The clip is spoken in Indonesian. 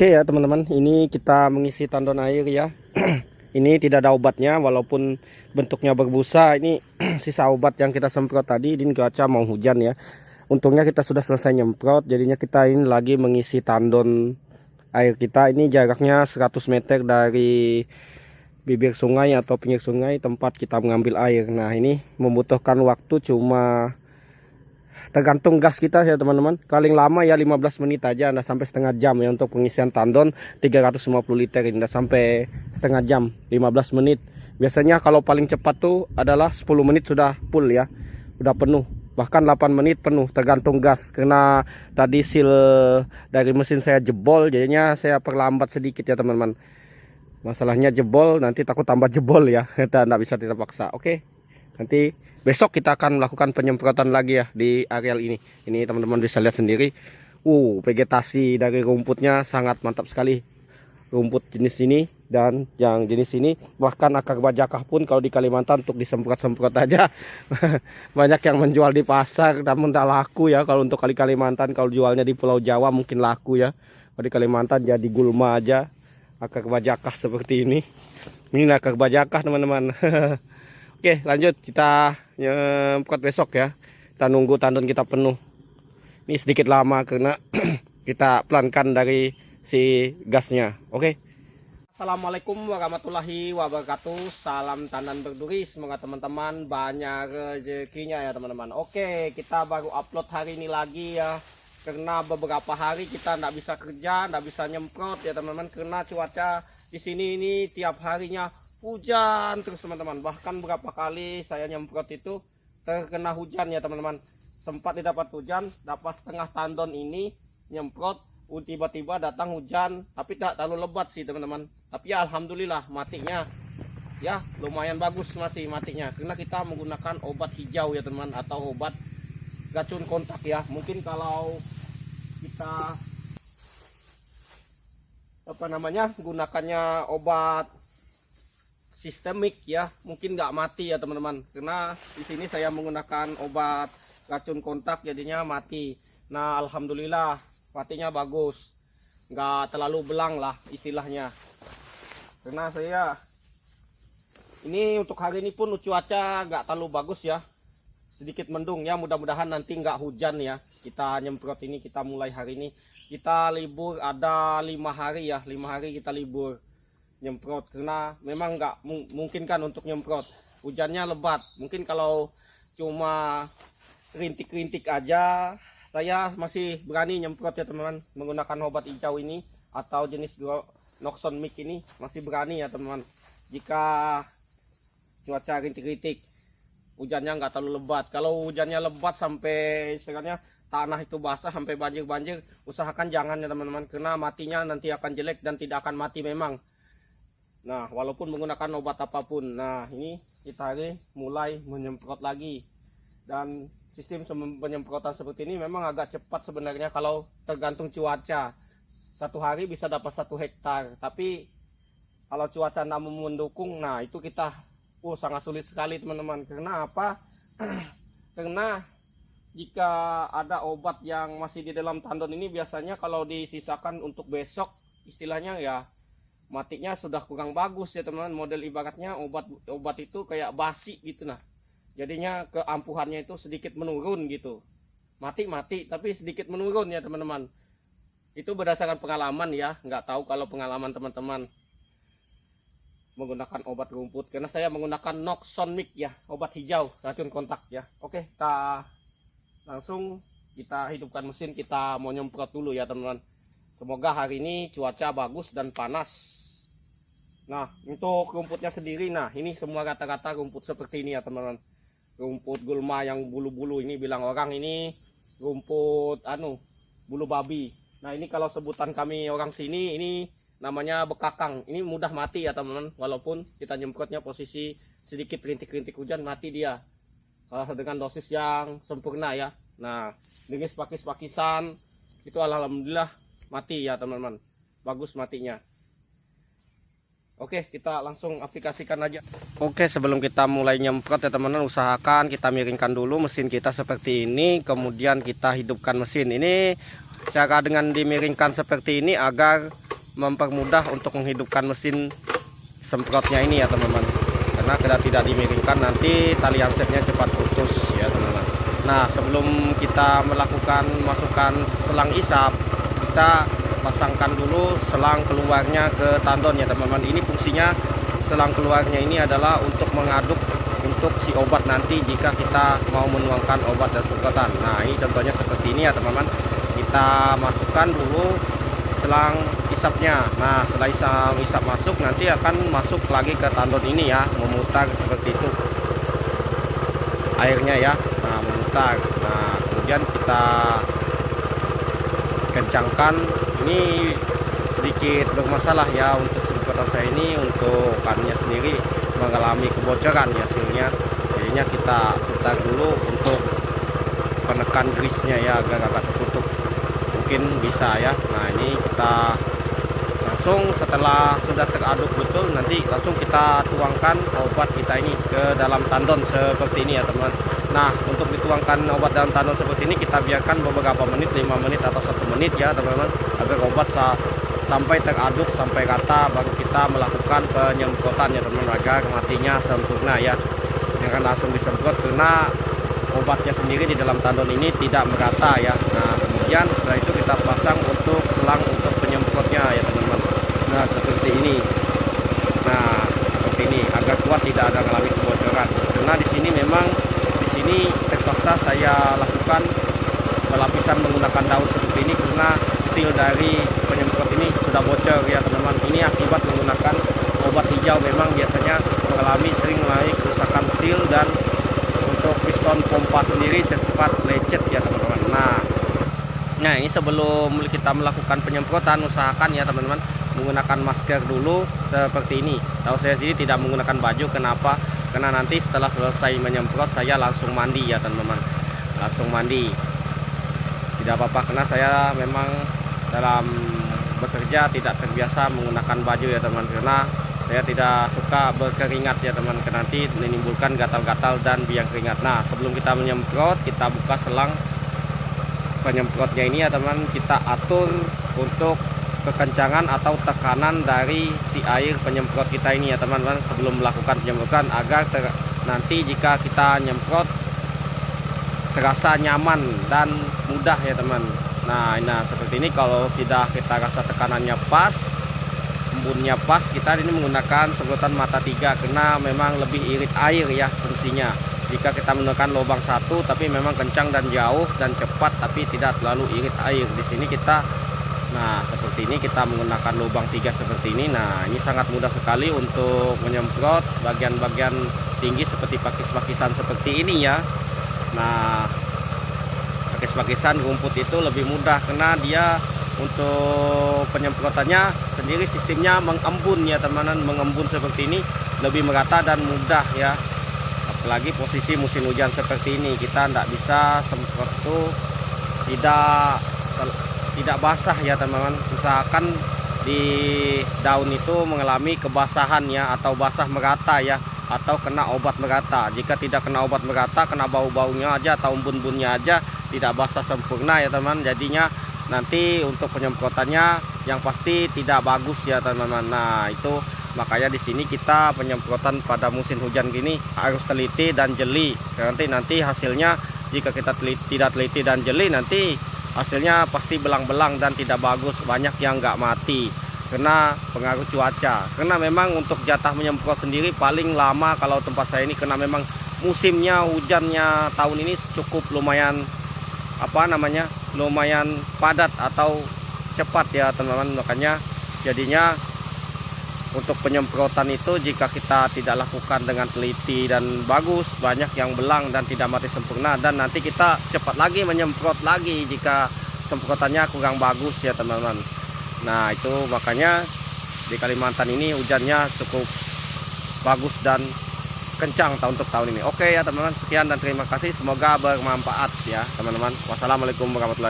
Oke ya teman-teman, ini kita mengisi tandon air ya. Ini tidak ada obatnya walaupun bentuknya berbusa. Ini sisa obat yang kita semprot tadi. Ini cuaca mau hujan ya. Untungnya kita sudah selesai nyemprot. Jadinya kita ini lagi mengisi tandon air kita. Ini jaraknya 100 meter dari bibir sungai atau pinggir sungai tempat kita mengambil air. Nah ini membutuhkan waktu cuma tergantung gas kita ya teman-teman. Paling lama ya 15 menit aja, anda sampai setengah jam ya untuk pengisian tandon 350 liter ini, anda sampai setengah jam 15 menit. Biasanya kalau paling cepat tuh adalah 10 menit sudah full ya, udah penuh, bahkan 8 menit penuh tergantung gas. Karena tadi seal dari mesin saya jebol, jadinya saya perlambat sedikit ya teman-teman. Masalahnya jebol, nanti takut tambah jebol ya, kita nggak bisa terpaksa. Oke, nanti besok kita akan melakukan penyemprotan lagi ya di areal ini. Ini teman-teman bisa lihat sendiri. Vegetasi dari rumputnya sangat mantap sekali. Rumput jenis ini dan yang jenis ini, bahkan akar bajakah pun kalau di Kalimantan untuk disemprot-semprot aja banyak yang menjual di pasar, namun tak laku ya kalau untuk Kalimantan. Kalau jualnya di Pulau Jawa mungkin laku ya. Kalau di Kalimantan jadi gulma aja akar bajakah seperti ini. Ini akar bajakah teman-teman. Oke, lanjut kita nyemprot besok ya. Kita nunggu tandon kita penuh. Ini sedikit lama karena kita pelankan dari si gasnya. Oke. Assalamualaikum warahmatullahi wabarakatuh. Salam tandan berduri. Semoga teman-teman banyak rezekinya ya teman-teman. Oke, kita baru upload hari ini lagi ya. Karena beberapa hari kita nggak bisa kerja, nggak bisa nyemprot ya teman-teman. Karena cuaca di sini ini tiap harinya hujan terus teman-teman. Bahkan berapa kali saya nyemprot itu terkena hujan ya teman-teman. Sempat didapat hujan, dapat setengah tandon ini nyemprot, tiba-tiba datang hujan, tapi tidak terlalu lebat sih teman-teman. Tapi ya alhamdulillah matinya ya lumayan bagus masih matinya, karena kita menggunakan obat hijau ya teman, atau obat racun kontak ya. Mungkin kalau kita gunakannya obat sistemik ya mungkin nggak mati ya teman-teman, karena di sini saya menggunakan obat racun kontak jadinya mati. Nah alhamdulillah matinya bagus, nggak terlalu belang lah istilahnya. Karena saya ini untuk hari ini pun cuaca nggak terlalu bagus ya, sedikit mendung ya, mudah-mudahan nanti nggak hujan ya. Kita nyemprot ini, kita mulai hari ini, kita libur ada 5 hari ya, 5 hari kita libur nyemprot karena memang nggak mungkin kan untuk nyemprot, hujannya lebat. Mungkin kalau cuma rintik-rintik aja saya masih berani nyemprot ya teman-teman, menggunakan obat hijau ini atau jenis Noxon Mix ini masih berani ya teman-teman. Jika cuaca rintik-rintik, hujannya nggak terlalu lebat. Kalau hujannya lebat sampai istilahnya tanah itu basah sampai banjir-banjir, usahakan jangan ya teman-teman, karena matinya nanti akan jelek dan tidak akan mati memang. Nah walaupun menggunakan obat apapun. Nah ini kita hari mulai menyemprot lagi, dan sistem penyemprotan seperti ini memang agak cepat sebenarnya kalau tergantung cuaca. 1 hari bisa dapat 1 hektar, tapi kalau cuaca tidak mendukung, nah itu kita sangat sulit sekali teman-teman. Karena apa? Karena jika ada obat yang masih di dalam tandon ini, biasanya kalau disisakan untuk besok istilahnya ya matinya sudah kurang bagus ya teman-teman. Model ibaratnya obat itu kayak basi gitu, nah jadinya keampuhannya itu sedikit menurun gitu. Mati tapi sedikit menurun ya teman-teman. Itu berdasarkan pengalaman ya, nggak tahu kalau pengalaman teman-teman menggunakan obat rumput, karena saya menggunakan Noxon Mix ya, obat hijau racun kontak ya. Oke, kita langsung kita hidupkan mesin, kita mau nyemprot dulu ya teman-teman. Semoga hari ini cuaca bagus dan panas. Nah untuk rumputnya sendiri, nah ini semua rata-rata rumput seperti ini ya teman-teman. Rumput gulma yang bulu-bulu, ini bilang orang ini rumput bulu babi. Nah ini kalau sebutan kami orang sini ini namanya bekakang. Ini mudah mati ya teman-teman, walaupun kita nyemprotnya posisi sedikit rintik-rintik hujan mati dia dengan dosis yang sempurna ya. Nah dengan pakis-pakisan itu alhamdulillah mati ya teman-teman, bagus matinya. Oke, kita langsung aplikasikan aja. Oke, sebelum kita mulai nyemprot ya teman-teman, usahakan kita miringkan dulu mesin kita seperti ini, kemudian kita hidupkan mesin. Ini cara dengan dimiringkan seperti ini agar mempermudah untuk menghidupkan mesin semprotnya ini ya teman-teman. Karena kalau tidak dimiringkan nanti tali handsetnya cepat putus ya teman-teman. Nah, sebelum kita melakukan masukkan selang isap, kita pasangkan dulu selang keluarnya ke tandon ya teman-teman. Ini fungsinya selang keluarnya ini adalah untuk mengaduk untuk si obat nanti jika kita mau menuangkan obat dan semprotan. Nah, ini contohnya seperti ini ya teman-teman. Kita masukkan dulu selang isapnya. Nah, setelah isap masuk nanti akan masuk lagi ke tandon ini ya, memutar seperti itu airnya ya. Nah, memutar. Nah, kemudian kita kencangkan. Ini sedikit bermasalah ya untuk semprotan saya ini, untuk kannya sendiri mengalami kebocoran ya hasilnya. Jadinya kita putar dulu untuk penekan grease-nya ya agar agak tertutup. Mungkin bisa ya. Nah, ini kita langsung setelah sudah teraduk betul, nanti langsung kita tuangkan obat kita ini ke dalam tandon seperti ini ya teman. Nah, untuk dituangkan obat dalam tandon seperti ini kita biarkan beberapa menit, 5 menit atau 1 menit ya teman-teman, agar obat sampai teraduk sampai rata, baru kita melakukan penyemprotan ya teman-teman, agar matinya sempurna ya. Jangan langsung disemprot karena obatnya sendiri di dalam tandon ini tidak merata ya. Nah, kemudian setelah itu kita pasang untuk selang untuk penyemprotnya ya teman-teman. Nah, seperti ini. Nah, seperti ini agar kuat, tidak ada mengalami kebocoran. Karena di sini memang terpaksa saya lakukan pelapisan menggunakan daun seperti ini karena seal dari penyemprot ini sudah bocor ya teman-teman. Ini akibat menggunakan obat hijau, memang biasanya sering mengalami kerusakan seal, dan untuk piston pompa sendiri cepat lecet ya teman-teman. Nah, ini sebelum kita melakukan penyemprotan, usahakan ya teman-teman menggunakan masker dulu seperti ini. Tahu saya sendiri tidak menggunakan baju, kenapa? Karena nanti setelah selesai menyemprot saya langsung mandi ya teman-teman, langsung mandi. Tidak apa-apa karena saya memang dalam bekerja tidak terbiasa menggunakan baju ya teman, karena saya tidak suka berkeringat ya teman, karena nanti menimbulkan gatal-gatal dan biang keringat. Nah, sebelum kita menyemprot, kita buka selang penyemprotnya ini ya teman, kita atur untuk kekencangan atau tekanan dari si air penyemprot kita ini ya teman-teman sebelum melakukan penyemprotan, agar nanti jika kita nyemprot terasa nyaman dan mudah ya teman. Nah, seperti ini kalau sudah kita rasa tekanannya pas, embunnya pas, kita ini menggunakan semprotan mata 3 karena memang lebih irit air ya fungsinya. Jika kita menggunakan lubang 1 tapi memang kencang dan jauh dan cepat tapi tidak terlalu irit air. Di sini kita seperti ini kita menggunakan lubang 3 seperti ini. Nah, ini sangat mudah sekali untuk menyemprot bagian-bagian tinggi seperti pakis-pakisan seperti ini ya. Nah, pakis-pakisan rumput itu lebih mudah karena dia untuk penyemprotannya sendiri sistemnya mengembun ya teman-teman, mengembun seperti ini lebih merata dan mudah ya. Apalagi posisi musim hujan seperti ini, kita tidak bisa semprot tuh tidak basah ya teman-teman. Usahakan di daun itu mengalami kebasahan ya, atau basah merata ya, atau kena obat merata. Jika tidak kena obat merata, kena bau-baunya aja atau embun-embunnya aja, tidak basah sempurna ya teman. Jadinya nanti untuk penyemprotannya yang pasti tidak bagus ya teman-teman. Nah, itu makanya di sini kita penyemprotan pada musim hujan gini harus teliti dan jeli. Nanti hasilnya jika kita tidak teliti dan jeli, nanti hasilnya pasti belang-belang dan tidak bagus, banyak yang nggak mati karena pengaruh cuaca. Karena memang untuk jatah menyemprot sendiri paling lama kalau tempat saya ini, karena memang musimnya hujannya tahun ini cukup lumayan lumayan padat atau cepat ya teman-teman. Makanya jadinya untuk penyemprotan itu jika kita tidak lakukan dengan teliti dan bagus, banyak yang belang dan tidak mati sempurna, dan nanti kita cepat lagi menyemprot lagi jika semprotannya kurang bagus ya teman-teman. Nah, itu makanya di Kalimantan ini hujannya cukup bagus dan kencang untuk tahun ini. Oke ya teman-teman, sekian dan terima kasih, semoga bermanfaat ya teman-teman. Wassalamualaikum warahmatullahi wabarakatuh.